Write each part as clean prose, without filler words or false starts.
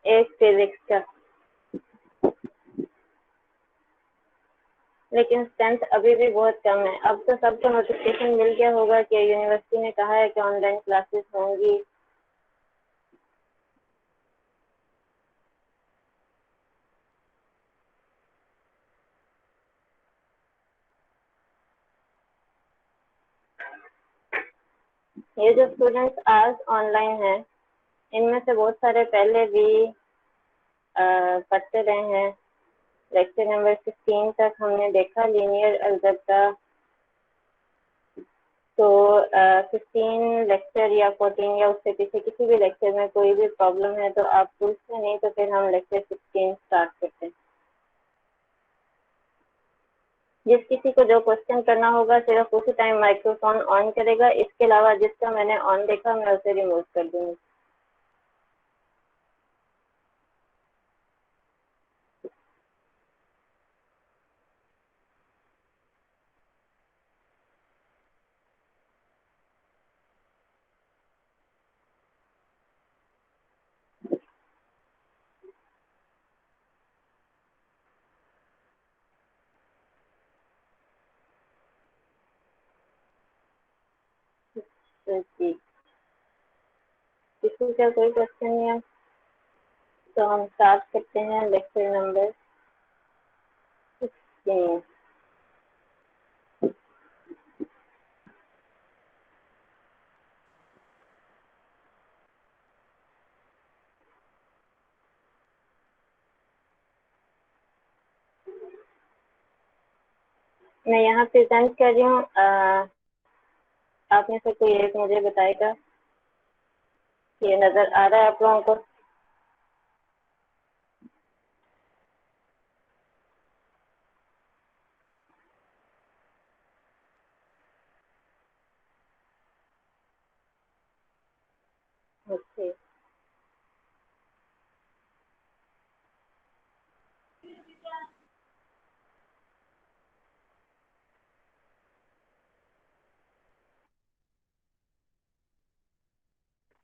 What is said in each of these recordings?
एक फिजिक्स का, लेकिन स्ट्रेंथ अभी भी बहुत कम है। अब तो सबको नोटिफिकेशन मिल गया होगा कि यूनिवर्सिटी ने कहा है कि ऑनलाइन क्लासेस होंगी। ये जो स्टूडेंट्स आज ऑनलाइन हैं, इनमें से बहुत सारे पहले भी पढ़ते रहे हैं। लेक्चर नंबर 16 तक हमने देखा लीनियर अलजेब्रा। तो 15 लेक्चर या 14 या उससे पीछे किसी भी लेक्चर में कोई भी प्रॉब्लम है तो आप पूछते, नहीं तो फिर हम लेक्चर 16 स्टार्ट करते हैं। जिस किसी को जो क्वेश्चन करना होगा सिर्फ उसी टाइम माइक्रोफोन ऑन करेगा, इसके अलावा जिसका मैंने ऑन देखा मैं उसे रिमूव कर दूंगी। तो जी, किसी का कोई क्वेश्चन नहीं है तो हम स्टार्ट करते हैं लेक्चर नंबर 16। मैं यहाँ प्रेजेंट कर रही हूँ। आप में से कोई एक मुझे बताएगा, ये नजर आ रहा है आप लोगों को? ओके,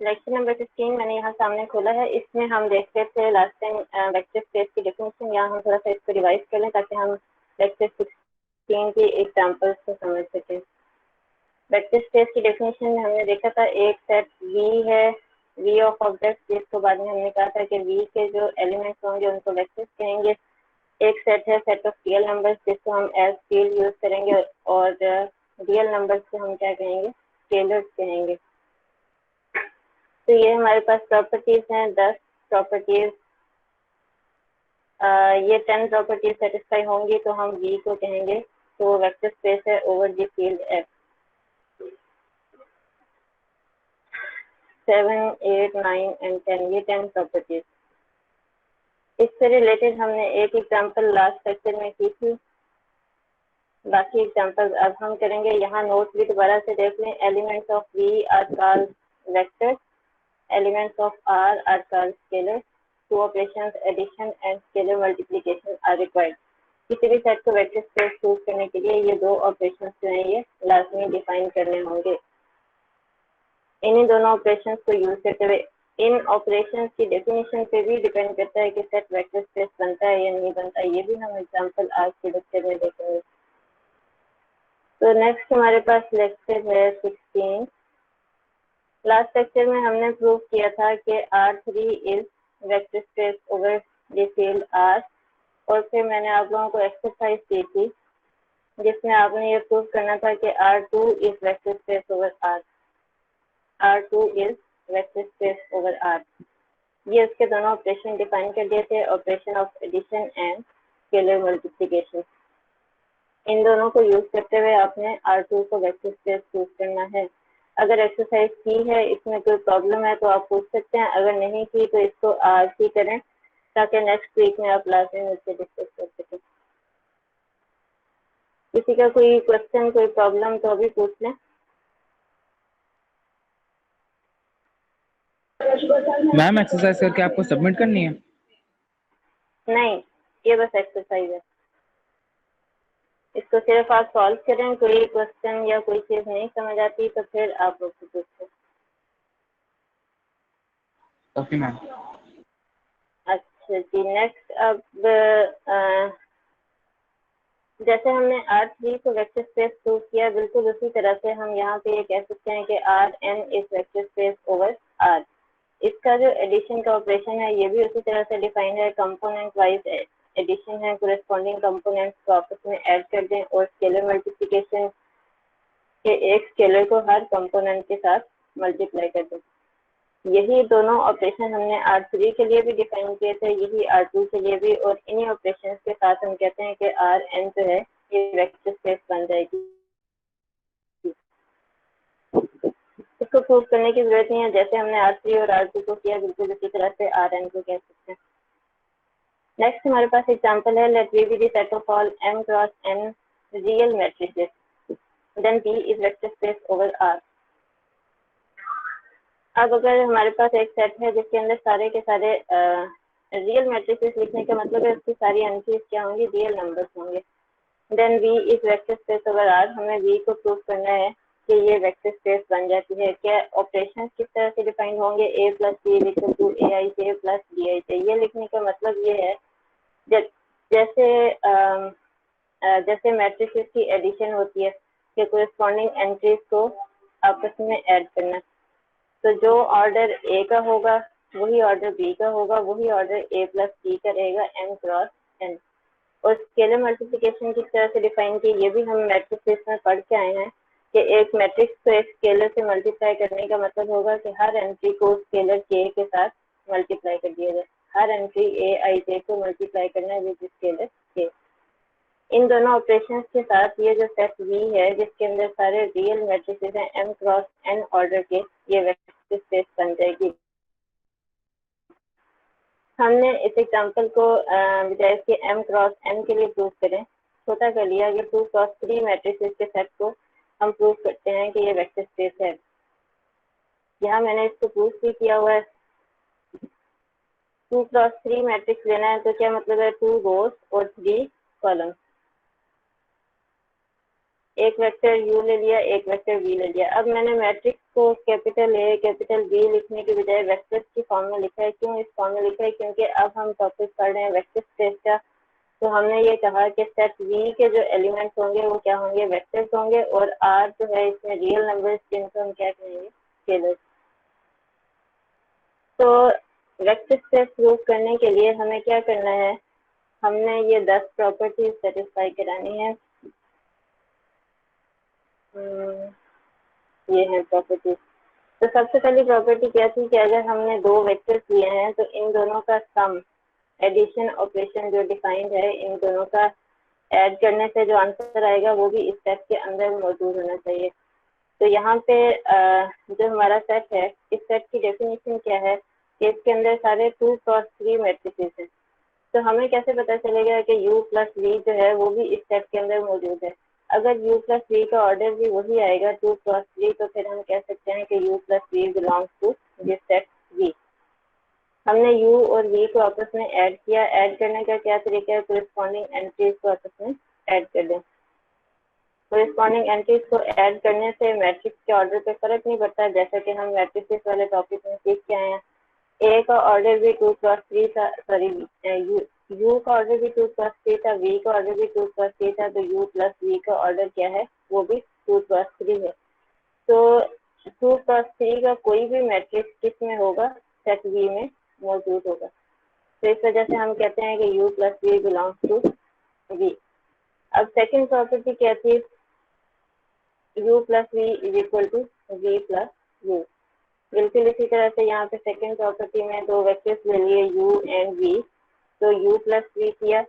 लेक्चर नंबर 16 मैंने यहाँ सामने खोला है। इसमें हम देखते थे लास्ट टाइम वेक्टर स्पेस की डेफिनेशन। यहाँ हम थोड़ा सा इसको रिवाइज कर लें ताकि हम लेक्चर 16 की एग्जाम्पल्स को समझ सकें। वेक्टर स्पेस की डेफिनेशन में हमने देखा था एक सेट वी है, वी ऑफ ऑब्जेक्ट, जिसको बाद में हमने कहा था कि वी के जो एलिमेंट्स होंगे उनको वेक्टर्स कहेंगे। एक सेट है सेट ऑफ रियल नंबर्स, जिसको हम एज फील्ड यूज करेंगे, और रियल नंबर्स को हम क्या कहेंगे? स्केलर्स कहेंगे। तो ये हमारे पास प्रॉपर्टीज हैं 10 प्रॉपर्टीज। ये 10 प्रॉपर्टीज सेटिस्फाई होंगी तो हम वी को कहेंगे। तो वेक्टर स्पेस है over the field F. 7, 8, 9 and 10, ये 10 प्रॉपर्टीज। इससे रिलेटेड हमने एक एग्जांपल लास्ट लेक्चर में की थी। बाकी एग्जांपल्स अब हम करेंगे। यहाँ नोट भी दोबारा से देख लें। Elements of V are called vectors, elements of R are called scalars. Two operations addition and scalar multiplication are required. किसी भी सेट को वेक्टर स्पेस चूज करने के लिए ये दो ऑपरेशंस जो हैं ये लाजमी डिफाइन करने होंगे। इन्हीं दोनों ऑपरेशंस को यूज करते हुए इन ऑपरेशंस की डेफिनेशन पे भी डिपेंड करता है कि सेट वेक्टर स्पेस बनता है या नहीं बनता। ये भी हम एग्जांपल आज के लेक्चर में देखेंगे। तो नेक्स्ट हमारे पास लेक्चर है 16। लास्ट लेक्चर में हमने प्रूव किया था कि R3 is vector space over the field R, और फिर मैंने आप लोगों को एक्सरसाइज दी थी जिसमें आपने ये प्रूव करना था कि R2 is vector space over R। R2 is vector space over R। ये उसके दोनों ऑपरेशन डिफाइन कर दिए थे, operation of addition and scalar multiplication. इन दोनों को यूज करते हुए आपने R2 को वेक्टर स्पेस प्रूव करना है। अगर एक्सरसाइज की है, इसमें कोई प्रॉब्लम है तो आप पूछ सकते हैं, अगर नहीं की तो इसको आज ही करें ताकि नेक्स्ट वीक में आप क्लास में मुझसे डिस्कस कर सकें। किसी का कोई क्वेश्चन, कोई प्रॉब्लम तो अभी पूछ लें। मैम एक्सरसाइज करके आपको सबमिट करनी है? नहीं, ये बस एक्सरसाइज है। इसको सिर्फ आप सॉल्व करें। कोई क्वेश्चन या कोई चीज नहीं समझ आती तो फिर आप लोग पूछें। Okay ma'am. अच्छा जी, नेक्स्ट अब जैसे हमने R3 को वेक्टर स्पेस प्रूव किया, बिल्कुल उसी तरह से हम यहाँ पे ये कह सकते हैं कि Rn is vector space over R। इसका जो एडिशन का ऑपरेशन है ये भी उसी तरह से डिफाइंड है, कंपोनेंट वाइज एडिशन है, कोरेस्पॉन्डिंग कंपोनेंट्स को आपस में ऐड कर दें और स्केलर मल्टीप्लिकेशन के एक स्केलर को हर कंपोनेंट के साथ मल्टीप्लाई कर दें। यही दोनों ऑपरेशन हमने R3 के लिए भी डिफाइन किए थे, यही R2 के लिए भी, और इन्हीं ऑपरेशंस के साथ हम कहते हैं कि Rn जो है ये वेक्टर स्पेस बन जाएगी। इसको प्रूव करने की जरूरत नहीं है, जैसे हमने R3 और R2 को किया बिल्कुल उसी तरह से Rn को कह सकते हैं। नेक्स्ट हमारे पास एग्जांपल है, late V be the set of all m cross n real matrices, then V is vector space over R। अब अगर हमारे पास एक सेट है जिसके अंदर सारे के सारे रियल मैट्रिसेस लिखने का मतलब है उसकी सारी एंट्रीज क्या होंगी, रियल नंबर्स होंगे। Then V is vector space over R, हमें V को प्रूव करना है कि ये वेक्टर स्पेस बन जाती है। क्या ऑपरेशन किस तरह से डिफाइन होंगे, a plus b equal to aij plus bij। ये लिखने का मतलब ये है जैसे मैट्रिसेस की एडिशन होती है कि कोरेस्पॉन्डिंग एंट्रीज को आपस में ऐड करना, तो जो ऑर्डर A का होगा वही ऑर्डर B का होगा, वही ऑर्डर A प्लस B का रहेगा m क्रॉस n। और स्केलर मल्टीप्लिकेशन किस तरह से डिफाइन की, ये भी हम मैट्रिसेस में पढ़ के आए हैं कि एक मैट्रिक्स को एक स्केलर से मल्टीप्लाई करने का मतलब होगा कि हर एंट्री को स्केलर k के साथ मल्टीप्लाई कर दिया जाए। हर एंट्री aij को मल्टीप्लाई करना है विद स्केलर k। इन दोनों ऑपरेशंस के साथ ये जो सेट V है जिसके अंदर सारे रियल मैट्रिसेस हैं m क्रॉस n ऑर्डर के, ये वेक्टर स्पेस बन जाएगी। हमने इस एग्जांपल को बजाय इसके m क्रॉस n के लिए प्रूव करें छोटा कर लिया कि 2 क्रॉस 3 मैट्रिसेस के सेट को हम प्रूव करते हैं कि ये वेक्टर स्पेस है। यहाँ मैंने इसको प्रूव भी किया हुआ है। 2 क्रॉस 3 मैट्रिक्स लेना है तो क्या मतलब है, 2 रोज और 3 कॉलम। एक वेक्टर u ले लिया, एक वेक्टर v ले लिया। अब मैंने मैट्रिक्स को कैपिटल A कैपिटल B लिखने के बजाय वेक्टर्स की फॉर्म में लिखा है। क्यों इस फॉर्म में लिखा है, क्योंकि अब हम टॉपिक पढ़ रहे हैं वेक्टर स्पेस का। तो हमने ये कहा कि सेट V के जो एलिमेंट्स होंगे वो क्या होंगे, वेक्टर्स होंगे, और R जो है इसमें रियल नंबर्स जिनको हम क्या कहेंगे, स्केलर्स। तो वेक्टर स्पेस प्रूव करने के लिए हमें क्या करना है, हमने ये 10 प्रॉपर्टीज सेटिस्फाई करानी है। ये है प्रॉपर्टी। तो सबसे पहली प्रॉपर्टी क्या थी कि अगर हमने दो वेक्टर्स लिए हैं तो इन दोनों का सम, एडिशन ऑपरेशन जो डिफाइंड है, इन दोनों का ऐड करने से जो आंसर आएगा वो भी इस सेट के अंदर मौजूद होना चाहिए। तो यहाँ पे जो हमारा सेट है, इस सेट की डेफिनेशन क्या है कि इसके अंदर सारे 2 क्रॉस 3 मैट्रिसेस हैं। तो हमें कैसे पता चलेगा कि u प्लस v जो है वो भी इस सेट के अंदर मौजूद है। अगर u प्लस v का ऑर्डर भी वही आएगा 2 क्रॉस 3, तो फिर हम कह सकते हैं कि u plus v belongs to this set v। हमने u और v को आपस में ऐड किया। ऐड करने का क्या तरीका है, कोरेस्पॉन्डिंग एंट्रीज को आपस में ऐड कर दें। कोरेस्पॉन्डिंग एंट्रीज को ऐड करने से मैट्रिक्स के ऑर्डर पे फर्क नहीं पड़ता, जैसा कि हम मैट्रिसेस वाले टॉपिक में सीख के आए हैं। A का ऑर्डर भी 2 क्रॉस 3 था, सॉरी U का ऑर्डर भी 2 क्रॉस 3 था, V का ऑर्डर भी 2 क्रॉस 3 था, तो U प्लस V का ऑर्डर क्या है, वो भी 2 क्रॉस 3 है। तो 2 क्रॉस 3 का कोई भी मैट्रिक्स किस में होगा, सेट V में मौजूद होगा। तो इस वजह से हम कहते हैं कि U plus V belongs to V। अब सेकेंड प्रॉपर्टी क्या थी, U plus V is equal to V plus U। बिल्कुल इसी तरह से यहाँ पे सेकंड प्रॉपर्टी में दो वेक्टर्स ले लिए u एंड v, तो u प्लस v किया।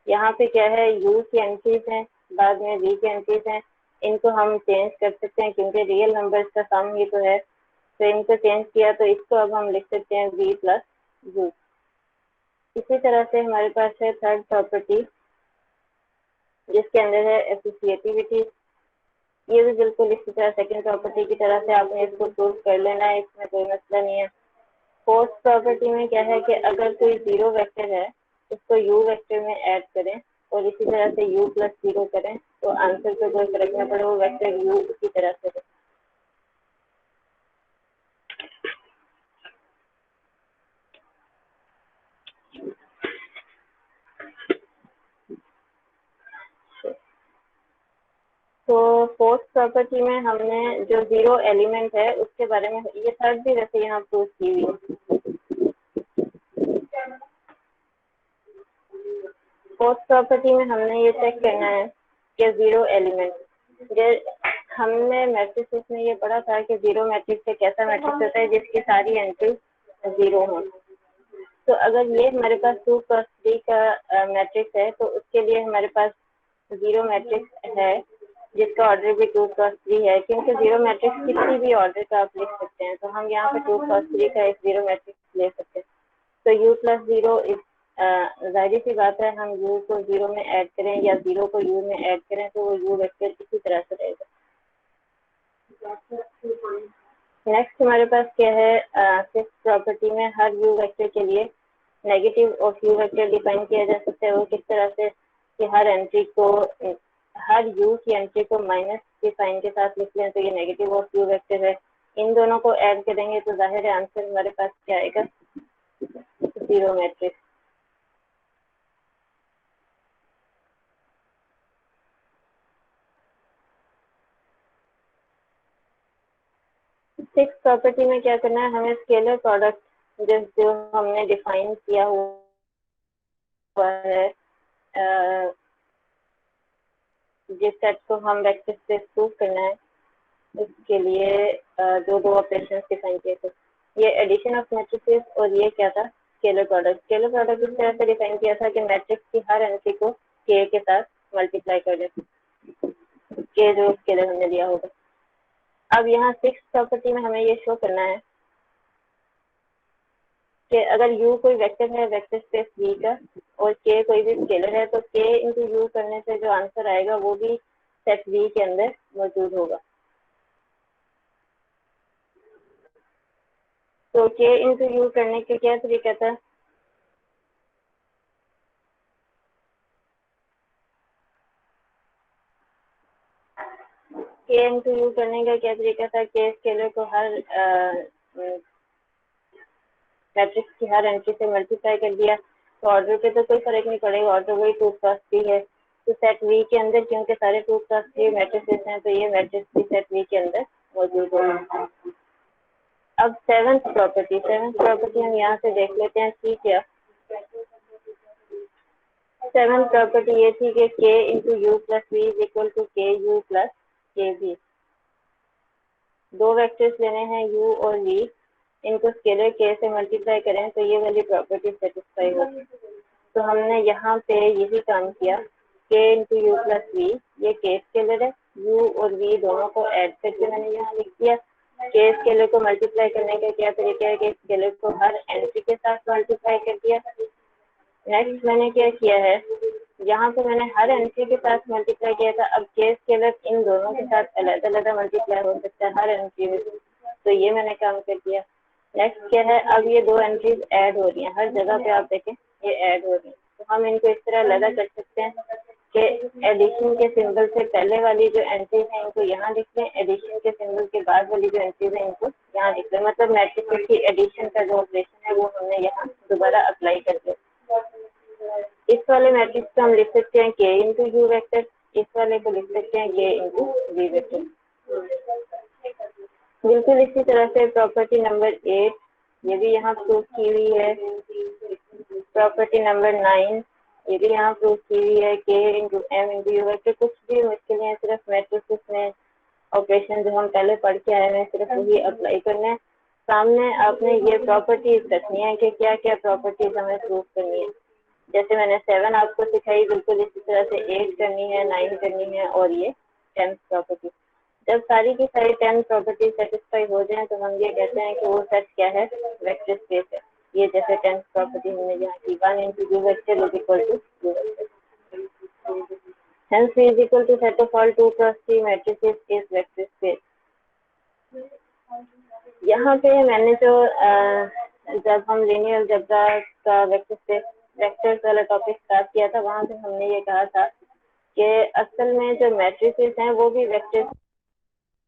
यहाँ पे क्या है, u की एंट्रीज हैं, बाद में v की एंट्रीज हैं। इनको हम चेंज कर सकते हैं क्योंकि रियल नंबर्स का सम ही तो है। तो इनको चेंज किया तो इसको अब हम लिख सकते हैं v प्लस u। इसी तरह से हमारे पास है थर्ड प्रॉपर्टी जिसके अंदर है एसोसिएटिविटी। ये भी बिल्कुल इसी तरह सेकंड प्रॉपर्टी की तरह से आपने इसको प्रूव कर लेना है, इसमें कोई मसला नहीं है। फोर्थ प्रॉपर्टी में क्या है कि अगर कोई जीरो वेक्टर है उसको u वेक्टर में ऐड करें और इसी तरह से u प्लस 0 करें तो आंसर पे कोई फर्क न पड़े, वो वेक्टर u उसी तरह से है। फोर्थ प्रॉपर्टी में हमने जो जीरो एलिमेंट है उसके बारे में, ये थर्ड भी वैसे यहाँ प्रूव की हुई है। फोर्थ प्रॉपर्टी में हमने ये चेक करना है कि जीरो एलिमेंट, हमने मैट्रिक्स में ये पढ़ा था कि जीरो मैट्रिक्स एक ऐसा मैट्रिक्स होता है जिसकी सारी एंट्री जीरो हो। तो अगर ये हमारे पास 2x3 का मैट्रिक्स है तो उसके लिए हमारे पास जीरो मैट्रिक्स है जिसका ऑर्डर भी 2x3 है, क्योंकि जीरो मैट्रिक्स किसी भी ऑर्डर का आप लिख सकते हैं। तो हम यहाँ पे 2x3 का एक जीरो मैट्रिक्स ले सकते हैं। तो u प्लस जीरो, जाहिर सी बात है हम u को जीरो में ऐड करें या जीरो को u में ऐड करें तो वो u वेक्टर इसी तरह से रहेगा। नेक्स्ट हमारे पास क्या है, सिक्स प्रॉपर्टी में हर u वेक्टर के लिए negative of u vector define किया जा सकता है। वो किस तरह से कि हर u की एंट्री को माइनस के साइन के साथ लिख लें तो ये नेगेटिव ऑफ u वेक्टर है। इन दोनों को ऐड करेंगे तो जाहिर है आंसर हमारे पास क्या आएगा, जीरो मैट्रिक्स। सिक्स प्रॉपर्टी में क्या करना है, हमें स्केलर प्रोडक्ट जो हमने डिफाइन किया हुआ है, जिस सेट को हम वेक्टर स्पेस प्रूव करना है उसके लिए जो दो ऑपरेशंस डिफाइन किए थे, ये एडिशन ऑफ मैट्रिसेस और ये क्या था, स्केलर प्रोडक्ट। स्केलर प्रोडक्ट इस तरह से डिफाइन किया था कि मैट्रिक्स की हर एंट्री को के के साथ मल्टीप्लाई कर दें, के जो स्केलर हमने दिया होगा। अब यहाँ सिक्स प्रॉपर्टी में हमें ये शो करना है कि अगर u कोई वेक्टर है वेक्टर स्पेस V का और k कोई भी स्केलर है तो k इंटू यू करने से जो आंसर आएगा वो भी सेट V के अंदर मौजूद होगा। तो k इंटू यू करने का क्या तरीका था, k इंटू यू करने का क्या तरीका था, k स्केलर को हर मैट्रिक्स की हर एंट्री से मल्टीप्लाई कर दिया। तो ऑर्डर पे तो कोई फर्क नहीं पड़ेगा, ऑर्डर वही 2x3 है। तो सेट V के अंदर क्योंकि सारे 2x3 मैट्रिसेस हैं तो ये मैट्रिक्स भी सेट V के अंदर मौजूद होगा। अब सेवंथ प्रॉपर्टी हम यहाँ से देख लेते हैं कि क्या सेवंथ प्रॉपर्टी ये थी कि k into u plus v is equal to k u plus k v. दो वेक्टर्स लेने हैं u और v, इनको स्केलर k से मल्टीप्लाई करें तो ये वाली प्रॉपर्टी सेटिस्फाई होगी। तो हमने यहाँ पे यही काम किया, k into u plus v, ये k स्केलर है, u और v दोनों को ऐड करके मैंने यहाँ लिख दिया। k स्केलर को मल्टीप्लाई करने का क्या तरीका है कि स्केलर को हर एंट्री के साथ मल्टीप्लाई कर दिया। नेक्स्ट मैंने क्या किया है, यहाँ पे मैंने हर एंट्री के साथ मल्टीप्लाई किया था। अब k स्केलर इन दोनों के साथ अलग अलग मल्टीप्लाई हो सकता है हर एंट्री में, तो ये मैंने काम कर दिया। नेक्स्ट क्या है, अब ये दो एंट्रीज ऐड हो रही हैं, हर जगह पे आप देखें ये ऐड हो रही हैं। तो हम इनको इस तरह अलग कर सकते हैं कि एडिशन के सिंबल से पहले वाली जो एंट्रीज हैं इनको यहाँ लिख लें, एडिशन के सिंबल के बाद वाली जो एंट्रीज हैं इनको यहाँ लिख लें। मतलब मैट्रिक्स की एडिशन का जो ऑपरेशन है वो हमने यहाँ दोबारा अप्लाई कर दिया। इस वाले मैट्रिक्स को हम लिख सकते हैं k इंटू यू वेक्टर, इस वाले को लिख सकते हैं k इंटू वी वेक्टर। बिल्कुल इसी तरह से प्रॉपर्टी नंबर 8 ये भी यहाँ प्रूव की हुई है। प्रॉपर्टी नंबर 9 ये भी यहाँ प्रूव की हुई है, k into m into u vector. कुछ भी मुश्किल है, सिर्फ मैट्रिक्स में ऑपरेशन जो हम पहले पढ़ के आए हैं सिर्फ वही अप्लाई करना है। सामने आपने ये प्रॉपर्टीज रखनी है कि क्या क्या प्रॉपर्टीज हमें प्रूव करनी है। जैसे मैंने 7 आपको सिखाई, बिल्कुल इसी तरह से 8 करनी है, 9 करनी है और ये 10th प्रॉपर्टी। जब सारी की सारी 10 प्रॉपर्टी सेटिस्फाई हो जाए तो हम ये कहते हैं कि वो सेट क्या है, वेक्टर स्पेस है। ये जैसे 10th प्रॉपर्टी हमने यहाँ की 1 into u vector is equal to u vector, hence V is equal to set of all 2x3 matrices is vector space। यहाँ पे मैंने जो जब हम लीनियर अलजेब्रा का वेक्टर स्पेस वेक्टर्स वाला टॉपिक स्टार्ट किया था वहाँ पे हमने ये कहा था कि असल में जो मैट्रिसेस हैं वो भी वेक्टर्स